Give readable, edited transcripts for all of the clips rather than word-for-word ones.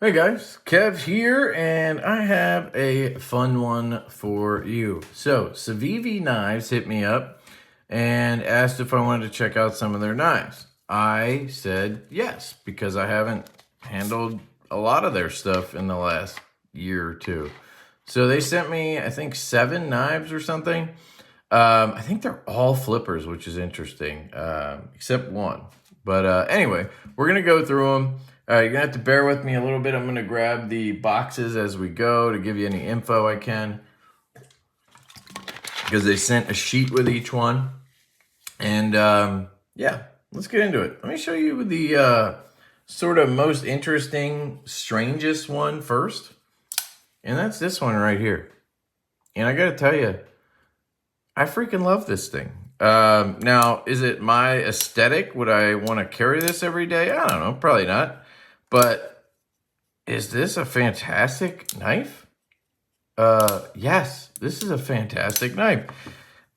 Hey guys, Kev here, and I have a fun one for you. So, Civivi Knives hit me up and asked if I wanted to check out some of their knives. I said yes, because I haven't handled a lot of their stuff in the last year or two. So they sent me, I think, 7 knives or something. I think they're all flippers, which is interesting, except one. But anyway, we're going to go through them. You're going to have to bear with me a little bit. I'm going to grab the boxes as we go to give you any info I can, because they sent a sheet with each one. And yeah, let's get into it. Let me show you the sort of most interesting, strangest one first. And that's this one right here. And I got to tell you, I freaking love this thing. Now, is it my aesthetic? Would I want to carry this every day? I don't know, probably not. But is this a fantastic knife? Yes, this is a fantastic knife.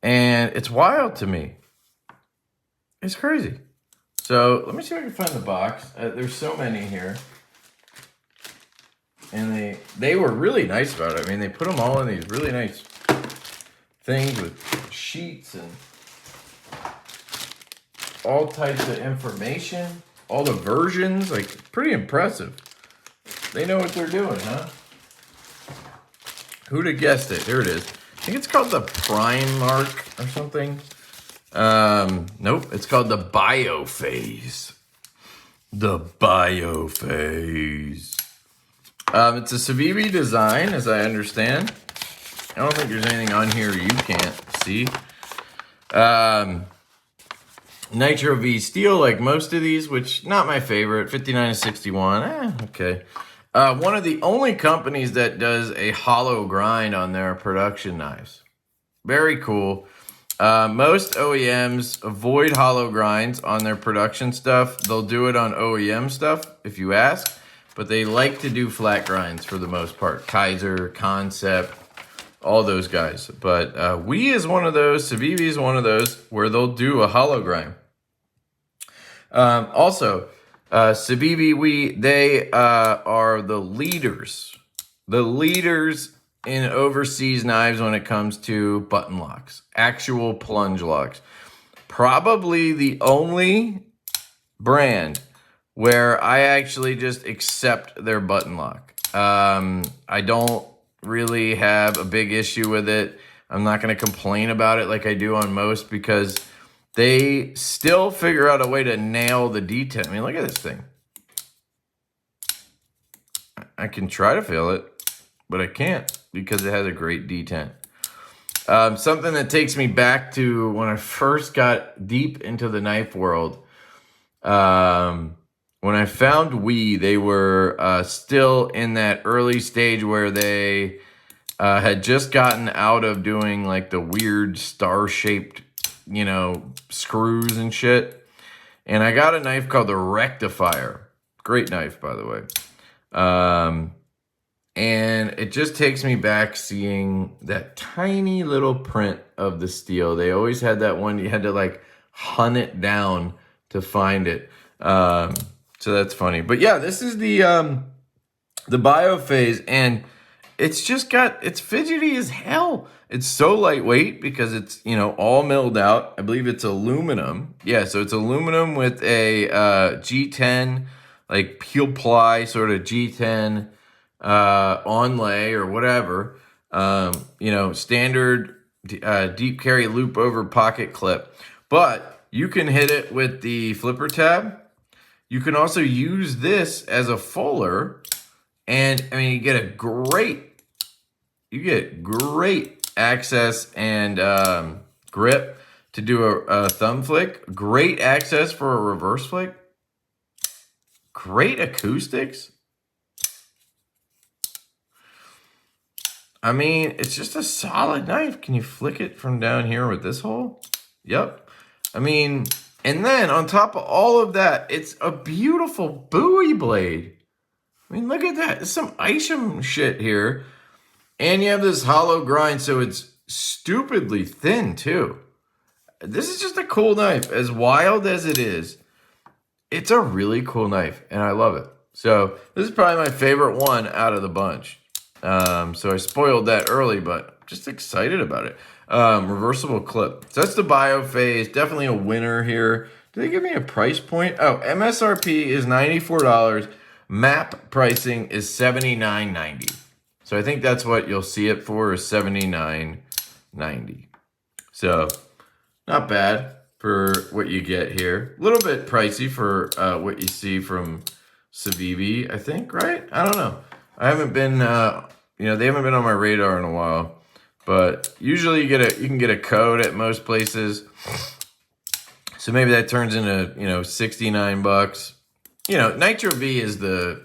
And it's wild to me. It's crazy. So let me see if I can find the box. There's so many here. And they were really nice about it. I mean, they put them all in these really nice things with sheets and all types of information. All the versions, like, pretty impressive. They know what they're doing, huh? Who'd have guessed it? Here it is. I think it's called the Prime Mark or something. Nope, it's called the biofase. The biofase. It's a Civivi design, as I understand. I don't think there's anything on here you can't see. Nitro V steel, like most of these, which not my favorite. 59 to 61, okay. One of the only companies that does a hollow grind on their production knives. Very cool. Most OEMs avoid hollow grinds on their production stuff. They'll do it on OEM stuff if you ask, but they like to do flat grinds for the most part. Kaiser, Concept, all those guys. But we is one of those, Civivi is one of those where they'll do a hollow grind. Also, Civivi, they are the leaders in overseas knives when it comes to button locks, actual plunge locks. Probably the only brand where I actually just accept their button lock. I don't really have a big issue with it. I'm not going to complain about it like I do on most, because they still figure out a way to nail the detent. I mean, look at this thing. I can try to feel it, but I can't because it has a great detent. Something that takes me back to when I first got deep into the knife world. When I found they were still in that early stage where they had just gotten out of doing like the weird star-shaped, you know, screws and shit. And I got a knife called the Rectifier. Great knife, by the way. And it just takes me back seeing that tiny little print of the steel. They always had that one. You had to like hunt it down to find it. So that's funny. But yeah, this is the biofase, and it's just it's fidgety as hell. It's so lightweight because it's, you know, all milled out. I believe it's aluminum. Yeah, so it's aluminum with a G10, like peel ply sort of G10 onlay or whatever. You know, standard deep carry loop over pocket clip. But you can hit it with the flipper tab. You can also use this as a fuller. And I mean, you get great access and grip to do a thumb flick. Great access for a reverse flick. Great acoustics. I mean, it's just a solid knife. Can you flick it from down here with this hole? Yep. I mean, and then on top of all of that, it's a beautiful Bowie blade. I mean, look at that. There's some Isham shit here. And you have this hollow grind, so it's stupidly thin, too. This is just a cool knife. As wild as it is, it's a really cool knife, and I love it. So this is probably my favorite one out of the bunch. So I spoiled that early, but just excited about it. Reversible clip. So that's the biofase. Definitely a winner here. Did they give me a price point? Oh, MSRP is $94. MAP pricing is $79.90. So I think that's what you'll see it for, is $79.90. So not bad for what you get here. A little bit pricey for what you see from Civivi, I think, right? I don't know. I haven't been, they haven't been on my radar in a while. But usually you can get a code at most places. So maybe that turns into, $69. Nitro V is the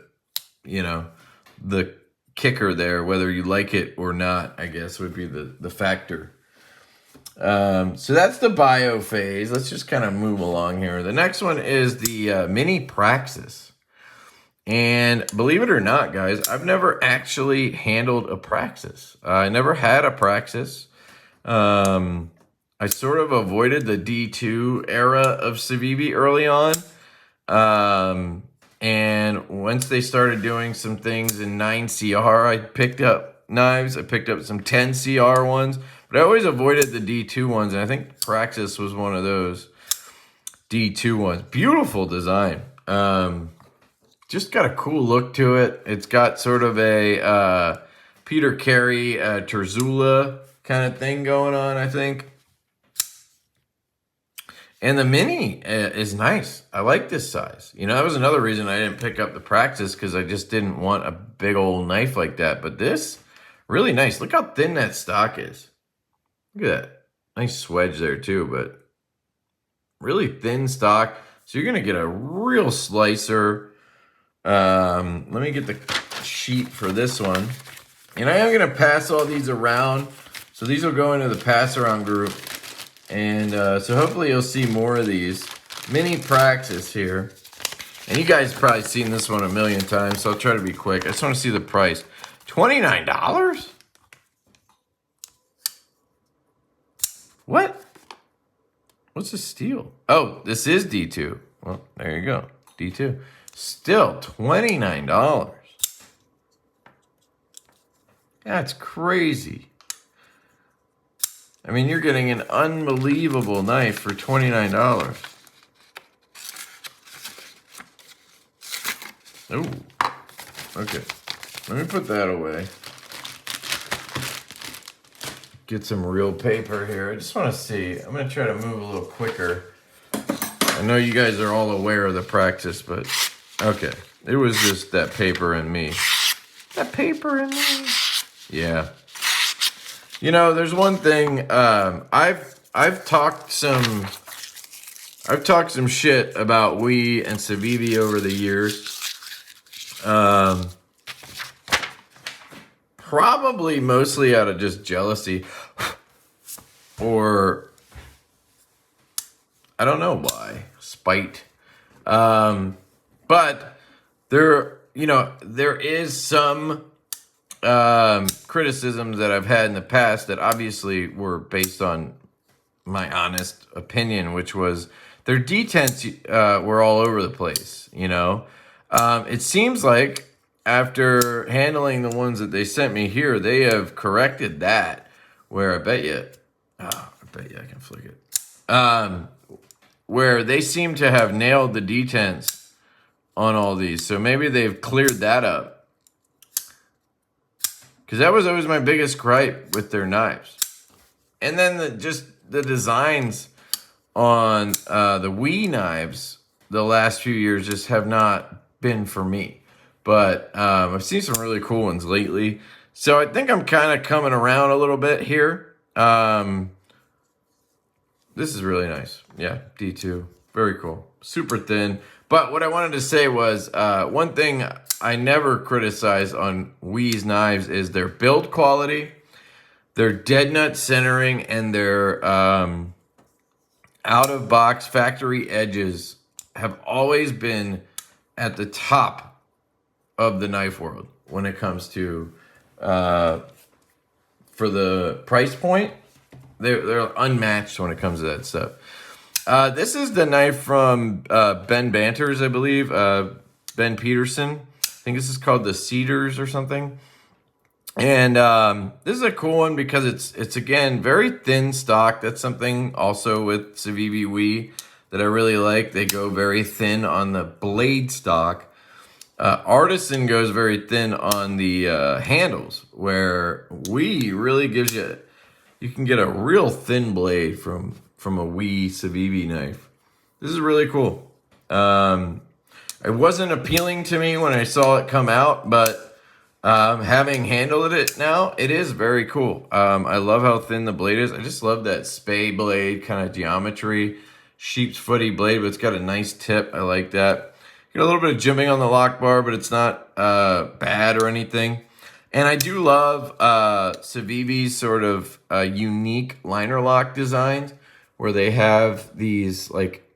kicker there, whether you like it or not, I guess would be the factor. So that's the biofase. Let's just kind of move along here. The next one is the mini praxis. And believe it or not, guys, I've never actually handled a praxis. I never had a praxis. I sort of avoided the D2 era of Civivi early on. And once they started doing some things in 9CR, I picked up knives. I picked up some 10CR ones. But I always avoided the D2 ones. And I think praxis was one of those D2 ones. Beautiful design. Just got a cool look to it. It's got sort of a Peter Carey, Terzula kind of thing going on, I think. And the mini is nice. I like this size. That was another reason I didn't pick up the praxis, because I just didn't want a big old knife like that. But this, really nice. Look how thin that stock is. Look at that. Nice swedge there too, but really thin stock. So you're going to get a real slicer. Let me get the sheet for this one. And I am going to pass all these around. So these will go into the pass around group. And so hopefully you'll see more of these. Mini praxis here. And you guys have probably seen this one a million times, so I'll try to be quick. I just want to see the price. $29? What? What's the steel? Oh, this is D2. Well, there you go. D2. Still $29. That's crazy. I mean, you're getting an unbelievable knife for $29. Oh, okay. Let me put that away. Get some real paper here. I just want to see. I'm going to try to move a little quicker. I know you guys are all aware of the praxis, but okay. It was just that paper and me. That paper and me. Yeah. There's one thing. I've talked some shit about we and Civivi over the years. Probably mostly out of just jealousy, or I don't know why, spite. But there is some criticisms that I've had in the past that obviously were based on my honest opinion, which was their detents were all over the place. It seems like after handling the ones that they sent me here, they have corrected that, where I bet you I can flick it. Where they seem to have nailed the detents on all these. So maybe they've cleared that up. Because that was always my biggest gripe with their knives. And then the designs on the Wii knives the last few years just have not been for me. But I've seen some really cool ones lately. So I think I'm kind of coming around a little bit here. This is really nice. Yeah, D2. Very cool. Super thin. But what I wanted to say was one thing I never criticize on Wii's knives is their build quality, their dead nut centering, and their out-of-box factory edges have always been at the top of the knife world when it comes to, for the price point, they're unmatched when it comes to that stuff. This is the knife from Ben Banter's, I believe. Ben Petersen. I think this is called the Cedars or something. And this is a cool one because it's again very thin stock. That's something also with Civivi that I really like. They go very thin on the blade stock. Artisan goes very thin on the handles, where really gives you can get a real thin blade from a Civivi knife. This is really cool. It wasn't appealing to me when I saw it come out, but having handled it now, it is very cool. I love how thin the blade is. I just love that spay blade kind of geometry, sheep's footy blade, but it's got a nice tip. I like that. Get a little bit of jimping on the lock bar, but it's not bad or anything. And I do love Civivi's sort of unique liner lock designs, where they have these like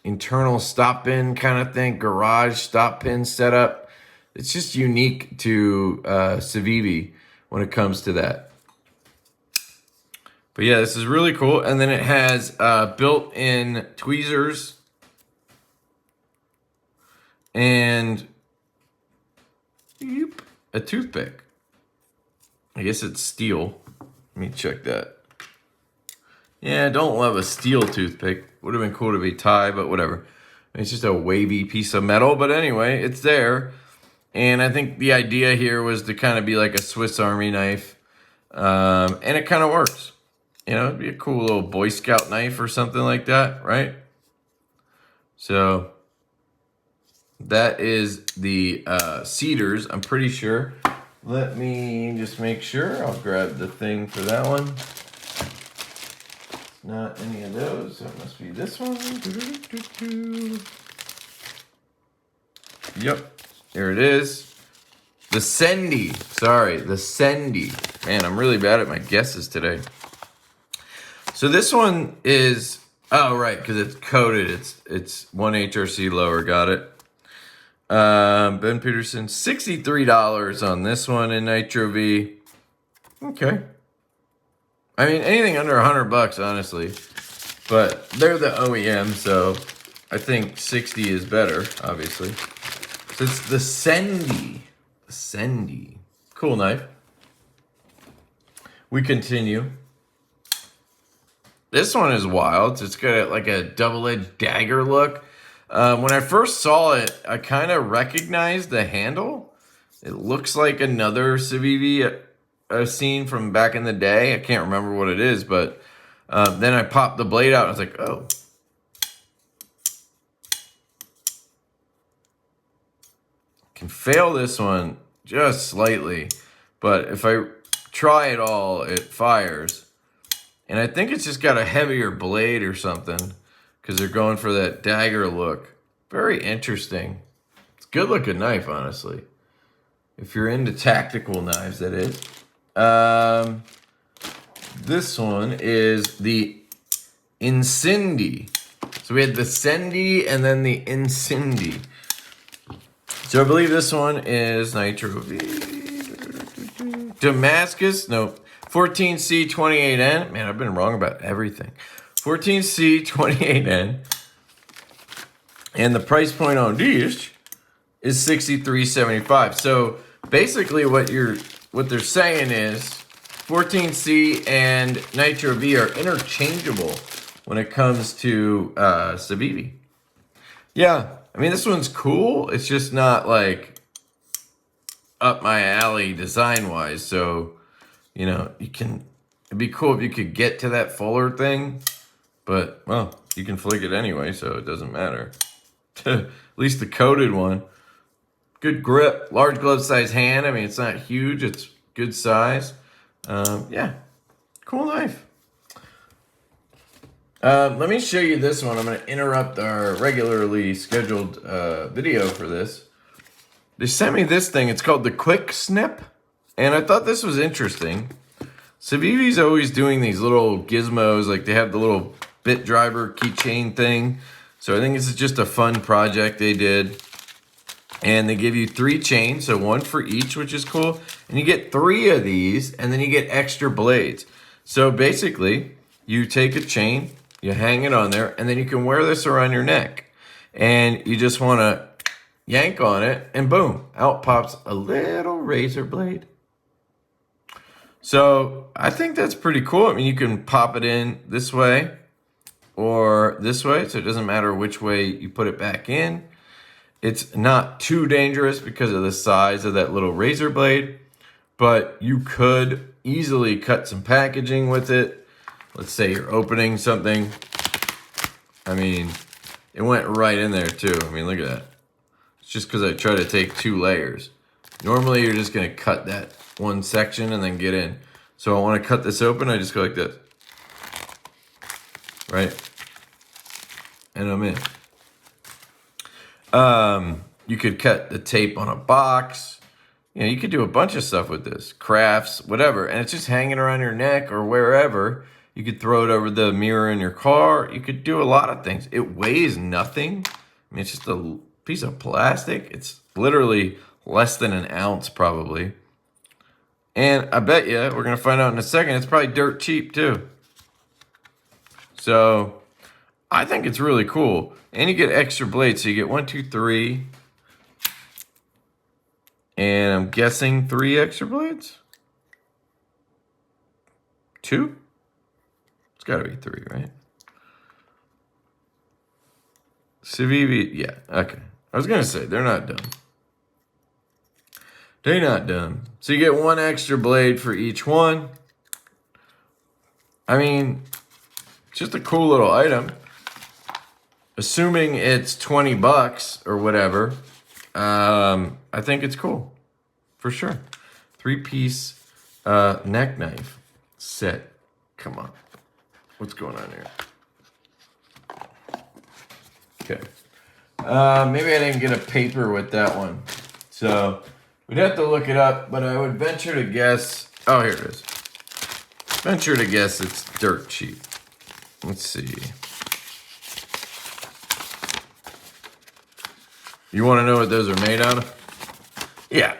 internal stop pin kind of thing, garage stop pin setup. It's just unique to Civivi when it comes to that. But yeah, this is really cool. And then it has built-in tweezers and a toothpick. I guess it's steel. Let me check that. Yeah, I don't love a steel toothpick. Would have been cool to be Thai, but whatever. It's just a wavy piece of metal. But anyway, it's there. And I think the idea here was to kind of be like a Swiss Army knife. And it kind of works. You know, it'd be a cool little Boy Scout knife or something like that, right? So that is the Cedars, I'm pretty sure. Let me just make sure. I'll grab the thing for that one. It's not any of those, so it must be this one. Yep. Here it is. The Sendy. Sorry, the Sendy. Man, I'm really bad at my guesses today. So this one is, oh, right, because it's coated. It's 1 HRC lower. Got it. Ben Petersen, $63 on this one in Nitro V. Okay. I mean, anything under $100, honestly. But they're the OEM, so I think 60 is better, obviously. So it's the Sendy. The Sendy. Cool knife. We continue. This one is wild. It's got like a double-edged dagger look. When I first saw it, I kind of recognized the handle. It looks like another Civivi I've seen from back in the day. I can't remember what it is, but then I popped the blade out and I was like, oh. Can fail this one just slightly, but if I try it all, it fires. And I think it's just got a heavier blade or something, because they're going for that dagger look. Very interesting. It's a good looking knife, honestly. If you're into tactical knives, that is. This one is the Incendi. So we had the Sendy and then the Incendi. So I believe this one is Nitro V. Damascus, no, 14C28N. Man, I've been wrong about everything. 14C28N. And the price point on these is $63.75. So basically what they're saying is 14C and Nitro V are interchangeable when it comes to Civivi. Yeah, I mean, this one's cool. It's just not like up my alley design-wise. So, you know, it'd be cool if you could get to that fuller thing. But, well, you can flick it anyway, so it doesn't matter. At least the coated one. Good grip, large glove size hand. I mean, it's not huge. It's good size. Yeah, cool knife. Let me show you this one. I'm going to interrupt our regularly scheduled video for this. They sent me this thing. It's called the Quick Snip. And I thought this was interesting. Civivi's always doing these little gizmos. Like they have the little bit driver keychain thing. So I think this is just a fun project they did. And they give you 3 chains, so 1 for each, which is cool. And you get 3 of these, and then you get extra blades. So basically, you take a chain, you hang it on there, and then you can wear this around your neck. And you just want to yank on it, and boom, out pops a little razor blade. So I think that's pretty cool. I mean, you can pop it in this way or this way, so it doesn't matter which way you put it back in. It's not too dangerous because of the size of that little razor blade, but you could easily cut some packaging with it. Let's say you're opening something. I mean, it went right in there too. I mean, look at that. It's just because I try to take 2 layers. Normally, you're just going to cut that one section and then get in. So I want to cut this open. I just go like this. Right? And I'm in. You could cut the tape on a box. You know, you could do a bunch of stuff with this. Crafts, whatever. And it's just hanging around your neck or wherever. You could throw it over the mirror in your car. You could do a lot of things. It weighs nothing. I mean, it's just a piece of plastic. It's literally less than an ounce probably. And I bet you, we're going to find out in a second, it's probably dirt cheap too. So I think it's really cool. And you get extra blades. So you get 1, 2, 3. And I'm guessing 3 extra blades? 2? It's got to be 3, right? Civivi, yeah, okay. I was going to say, they're not dumb. They're not dumb. So you get 1 extra blade for each one. I mean, just a cool little item. Assuming it's 20 bucks or whatever, I think it's cool. For sure. 3-piece neck knife set. Come on. What's going on here? Okay. Maybe I didn't get a paper with that one. So we'd have to look it up, but I would venture to guess. Oh, here it is. Venture to guess it's dirt cheap. Let's see. You want to know what those are made out of? Yeah.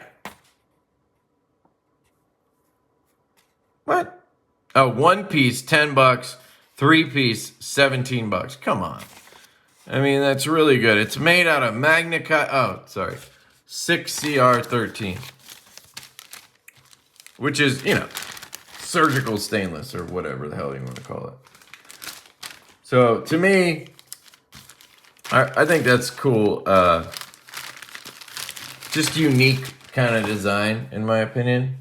What? Oh, 1 piece, 10 bucks. 3-piece, 17 bucks. Come on. I mean, that's really good. It's made out of 6CR13. Which is, you know, surgical stainless or whatever the hell you want to call it. So, to me, I think that's cool. Just unique kind of design, in my opinion.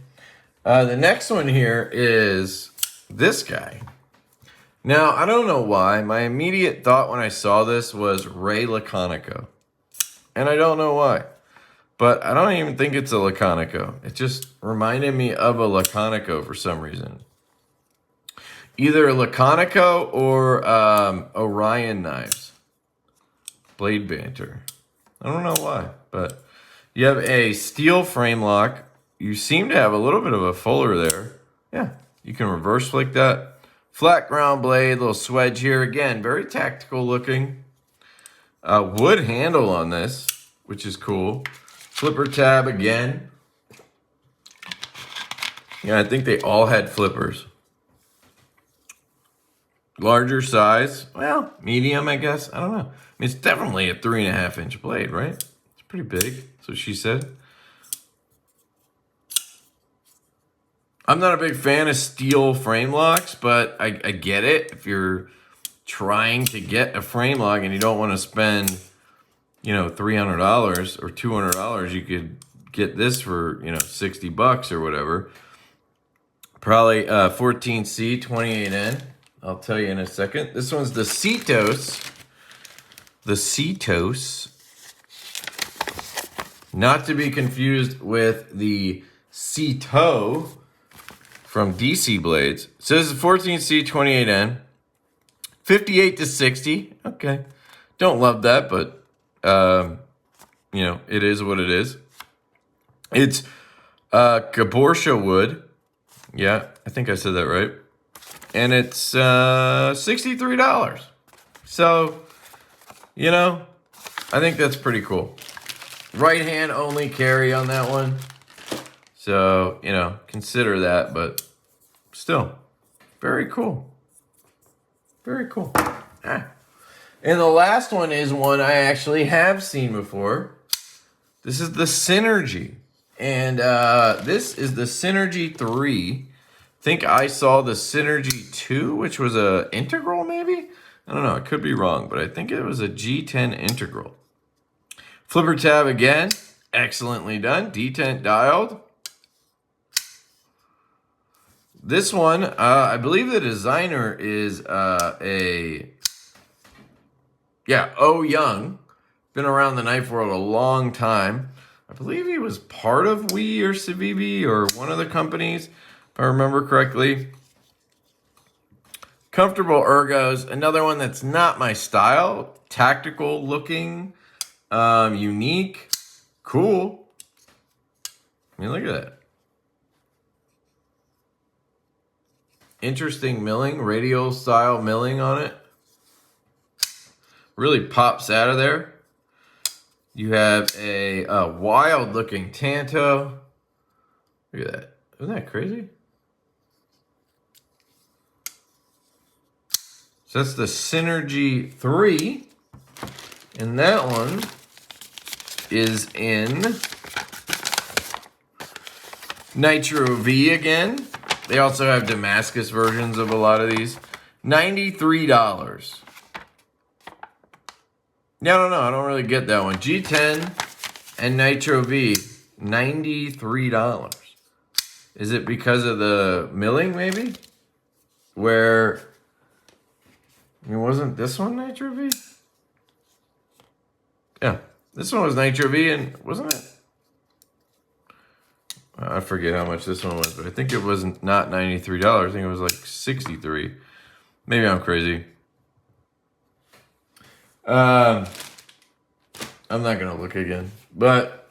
The next one here is this guy. Now, I don't know why. My immediate thought when I saw this was Ray Laconico. And I don't know why. But I don't even think it's a Laconico. It just reminded me of a Laconico for some reason. Either a Laconico or Orion knives. Blade banter. I don't know why, but you have a steel frame lock. You seem to have a little bit of a fuller there. Yeah, you can reverse flick that. Flat ground blade, little swedge here. Again, very tactical looking. Wood handle on this, which is cool. Flipper tab again. Yeah, I think they all had flippers. Larger size. Well, medium, I guess. I don't know. I mean, it's definitely a 3.5-inch blade, right? It's pretty big, so she said. I'm not a big fan of steel frame locks, but I get it. If you're trying to get a frame lock and you don't want to spend, you know, $300 or $200, you could get this for, you know, 60 bucks or whatever. Probably 14C 28N. I'll tell you in a second. This one's the Cetos. The Cetos. Not to be confused with the Ceto from DC Blades. So this is 14C 28N. 58 to 60. Okay. Don't love that, but, you know, it is what it is. It's Caborsha wood. Yeah, I think I said that right. And it's $63. So, you know, I think that's pretty cool. Right hand only carry on that one. So, you know, consider that, but still, very cool. Very cool. Ah. And the last one is one I actually have seen before. This is the Synergy. And this is the Synergy 3. I think I saw the Synergy 2, which was a integral maybe? I don't know, I could be wrong, but I think it was a G10 integral. Flipper tab again, excellently done. detent dialed. This one, I believe the designer is O. Young. Been around the knife world a long time. I believe he was part of WE or Civivi or one of the companies, if I remember correctly. Comfortable ergos. Another one that's not my style. Tactical looking. Unique. Cool. I mean, look at that. Interesting milling. Radial style milling on it. Really pops out of there. You have a wild looking Tanto. Look at that. Isn't that crazy? So that's the Synergy 3. And that one is in Nitro V again. They also have Damascus versions of a lot of these. $93. No, I don't really get that one. G10 and Nitro V, $93. Is it because of the milling, maybe? Where, I mean, wasn't this one Nitro V? Yeah, this one was Nitro V, and wasn't it? I forget how much this one was, but I think it was not $93. I think it was like $63. Maybe I'm crazy. I'm not going to look again. But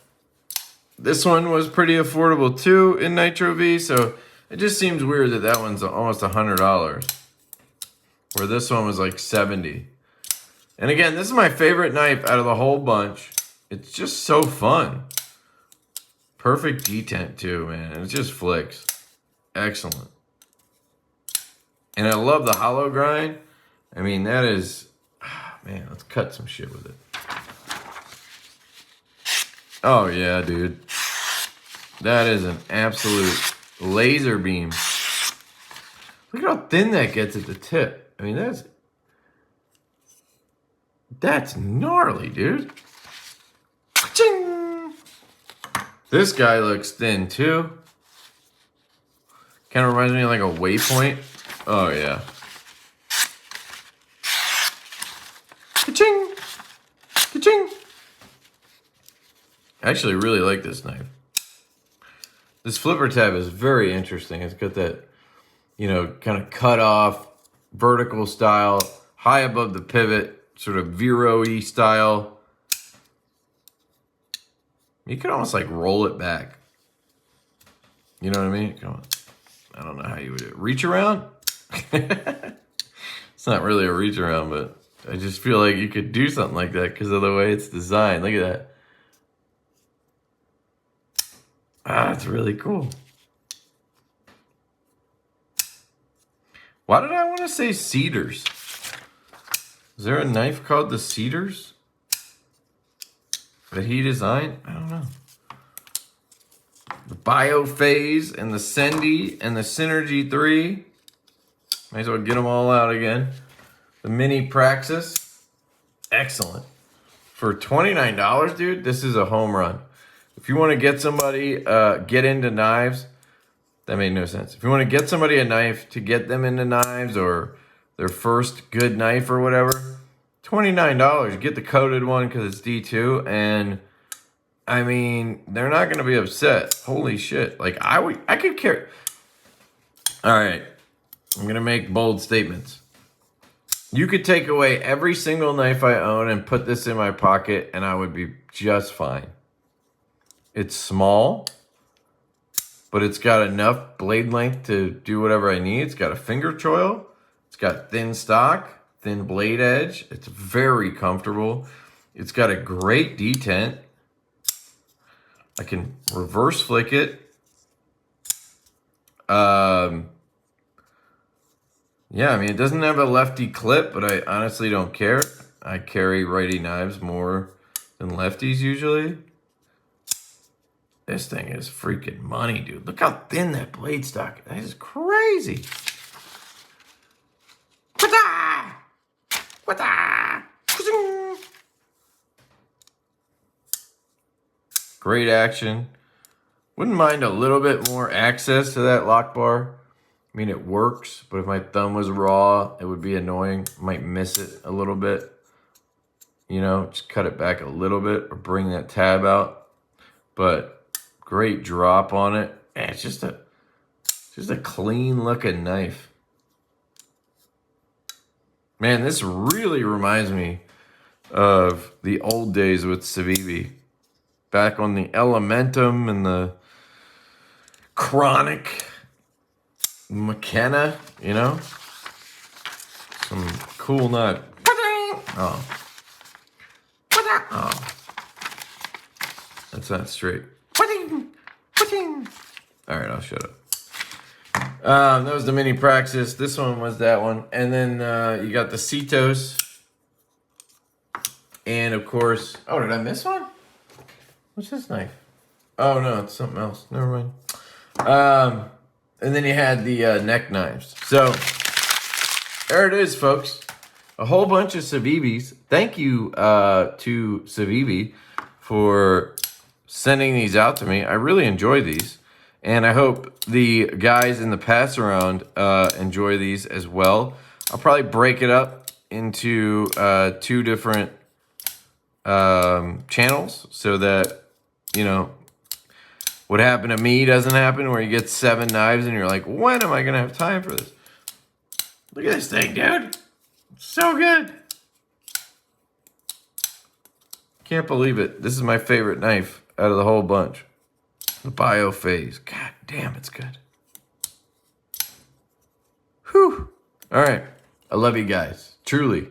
this one was pretty affordable too in Nitro V. So it just seems weird that that one's almost $100. Where this one was like $70. And again, this is my favorite knife out of the whole bunch. It's just so fun. Perfect detent too, man. And it just flicks. Excellent. And I love the hollow grind. I mean, that is... Man, let's cut some shit with it. Oh, yeah, dude. That is an absolute laser beam. Look at how thin that gets at the tip. I mean, that's gnarly, dude. Ching! This guy looks thin, too. Kind of reminds me of like a Waypoint. Oh, yeah. Ka-ching! Ka-ching! I actually really like this knife. This flipper tab is very interesting. It's got that, you know, kind of cut off, vertical style, high above the pivot, sort of Vero-y style. You could almost like roll it back. You know what I mean? Come on. I don't know how you would do it. Reach around? It's not really a reach around, but I just feel like you could do something like that because of the way it's designed. Look at that. Ah, it's really cool. Why did I want to say Cedars? Is there a knife called the Cedars that he designed? I don't know. The biofase and the sendy and the Synergy 3. Might as well get them all out again. The mini praxis. Excellent. For $29, dude, this is a home run. If you want to get somebody, get into knives, that made no sense. If you want to get somebody a knife to get them into knives or their first good knife or whatever, $29. You get the coated one because it's D2, and I mean, they're not going to be upset. Holy shit. Like, I could carry. All right. I'm going to make bold statements. You could take away every single knife I own and put this in my pocket, and I would be just fine. It's small, but it's got enough blade length to do whatever I need. It's got a finger choil. It's got thin stock, thin blade edge. It's very comfortable. It's got a great detent. I can reverse flick it. Yeah, I mean, it doesn't have a lefty clip, but I honestly don't care. I carry righty knives more than lefties usually. This thing is freaking money, dude. Look how thin that blade stock is. That is crazy. Great action. Wouldn't mind a little bit more access to that lock bar. I mean, it works, but if my thumb was raw, it would be annoying. Might miss it a little bit. You know, just cut it back a little bit or bring that tab out. But great drop on it. And it's just a clean looking knife. Man, this really reminds me of the old days with Civivi. Back on the Elementum and the Chronic McKenna, you know? Some cool nut. Oh. Oh. That's not straight. Alright, I'll shut up. That was the mini Praxis. This one was that one. And then you got the Cetos. And of course, oh, did I miss one? What's this knife? Oh no, it's something else. Never mind. And then you had the neck knives. So there it is, folks. A whole bunch of Civivis. Thank you to Civivi for sending these out to me. I really enjoy these. And I hope the guys in the pass around enjoy these as well. I'll probably break it up into 2 different channels so that, you know, what happened to me doesn't happen, where you get 7 knives and you're like, when am I going to have time for this? Look at this thing, dude. It's so good. Can't believe it. This is my favorite knife out of the whole bunch. The biofase. God damn, it's good. Whew. All right. I love you guys. Truly.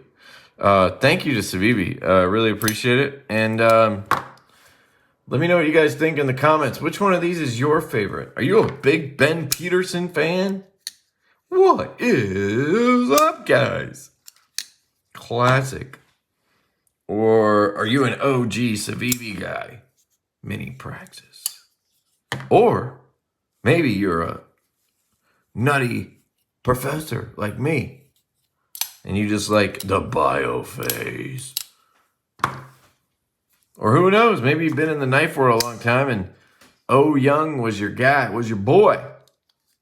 Thank you to Civivi. Really appreciate it. And let me know what you guys think in the comments. Which one of these is your favorite? Are you a big Ben Petersen fan? What is up, guys? Classic. Or are you an OG Civivi guy? Mini Praxis. Or maybe you're a nutty professor like me, and you just like the biofase. Or who knows, maybe you've been in the knife world a long time and O Young was your guy, was your boy.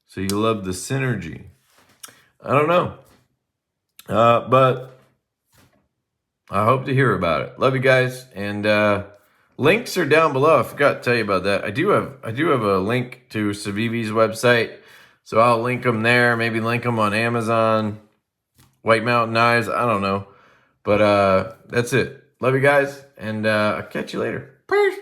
So you love the synergy. I don't know. But I hope to hear about it. Love you guys. And links are down below. I forgot to tell you about that. I do have a link to Civivi's website. So I'll link them there. Maybe link them on Amazon. White Mountain Knives. I don't know. But that's it. Love you guys. And I'll catch you later. Peace.